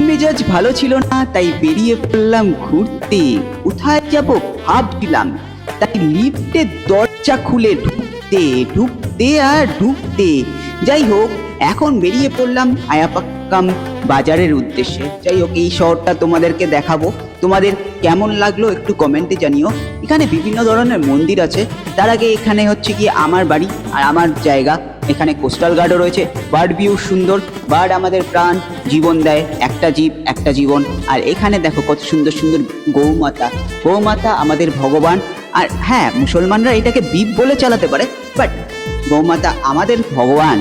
মেজাজ ভালো ছিল না, তাই বেরিয়ে পড়লাম ঘুরতে। কোথায় যাব ভাবছিলাম, তাই লিফটের দরজা খুলে ঢুকতে ঢুকতে আর ঢুকতে, যাই হোক এখন বেরিয়ে পড়লাম আয়াপাক্কাম বাজারের উদ্দেশ্যে। যাই হোক এই শহরটা তোমাদেরকে দেখাবো, তোমাদের কেমন লাগলো একটু কমেন্টে জানিও। এখানে বিভিন্ন ধরনের মন্দির আছে। তার আগে এখানে হচ্ছে কি আমার বাড়ি আর আমার জায়গা। এখানে কোস্টাল গার্ডও রয়েছে, বার্ড ভিউ সুন্দর। বার্ড আমাদের প্রাণ, জীবন দেয়, একটা জীব একটা জীবন। আর এখানে দেখো কত সুন্দর সুন্দর গৌমাতা। গৌমাতা আমাদের ভগবান। আর হ্যাঁ, মুসলমানরা এটাকে বিপ বলে চালাতে পারে, বাট গৌমাতা আমাদের ভগবান,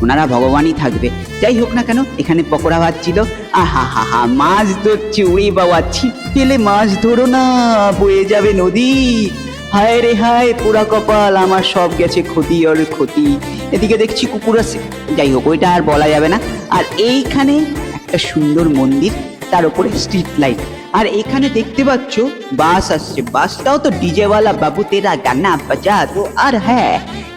ওনারা ভগবানই থাকবে। যাই হোক না কেন, এখানে পকোড়া ভাত ছিল। আহা হা হা, মাছ ধরছে, ওরে বাবা, ছিপ ফেলে মাছ ধরো না, বয়ে যাবে নদী। হায় রে হায়, পোড়া কপাল আমার, সব গেছে ক্ষতি আর ক্ষতি। এদিকে দেখছি কুকুর আছে, যাই হোক ওইটা আর বলা যাবে না। আর এইখানে একটা সুন্দর মন্দির, তার উপরে স্ট্রিট লাইট। আর এখানে দেখতে পাচ্ছ বাস আসছে, বাসটাও তো ডিজেওয়ালা বাবু তেরা গানা বাজা তো। আর হ্যাঁ,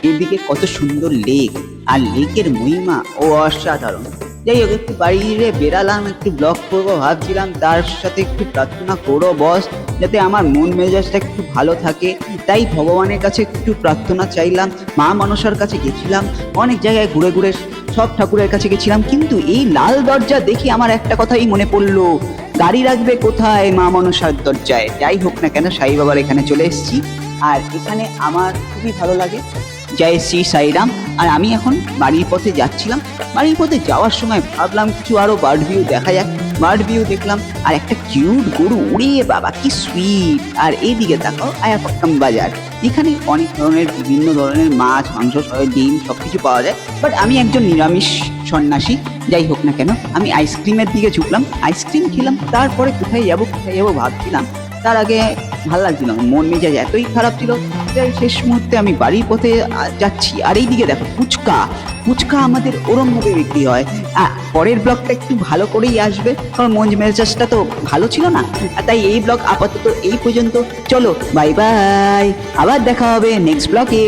এদিকে কত সুন্দর লেক, আর লেকের মহিমা ও অসাধারণ। যাই হোক একটু বাইরে বেরালাম, একটু ব্লগ করবো ভাবছিলাম, তার সাথে একটু প্রার্থনা করো বস, যাতে আমার মন মেজাজটা একটু ভালো থাকে। তাই ভগবানের কাছে একটু প্রার্থনা চাইলাম, মা মনসার কাছে গেছিলাম, অনেক জায়গায় ঘুরে ঘুরে সব ঠাকুরের কাছে গেছিলাম, কিন্তু এই লাল দরজা দেখি আমার একটা কথাই মনে পড়লো, গাড়ি রাখবে কোথায় মা মনসার দরজায়। যাই হোক না কেন, সাই বাবার এখানে চলে এসেছি। আর এখানে আমার খুবই ভালো লাগে। জয় শ্রী সাইরাম। আর আমি এখন বাড়ির পথে যাচ্ছিলাম। বাড়ির পথে যাওয়ার সময় ভাবলাম কিছু আরো বার্ড ভিউ দেখা যাক। বার্ড ভিউ দেখলাম, আর একটা কিউট গরু, ওরে বাবা কি সুইট। আর এইদিকে দেখো আয়াপাক্কাম বাজার, এখানে অনেক ধরনের বিভিন্ন ধরনের মাছ, মাংস, ডিম সবকিছু পাওয়া যায়। বাট আমি একজন নিরামিষ সন্ন্যাসী। যাই হোক না কেন, আমি আইসক্রিমের দিকে ঝুঁকলাম, আইসক্রিম খেলাম, তারপরে কোথায় যাবো ভাবছিলাম। তার আগে ভালো লাগছিল না, মন মেজাজ এতই খারাপ ছিল। শেষ মুহূর্তে আমি বাড়ির পথে যাচ্ছি। আর এইদিকে দেখো ফুচকা, ফুচকা আমাদের ওরমভাবে বিক্রি হয়। পরের ব্লগটা একটু ভালো করেই আসবে, কারণ মন মেজাজটা তো ভালো ছিল না। তাই এই ব্লগ আপাতত এই পর্যন্ত। চলো বাই বাই, আবার দেখা হবে নেক্সট ব্লগে।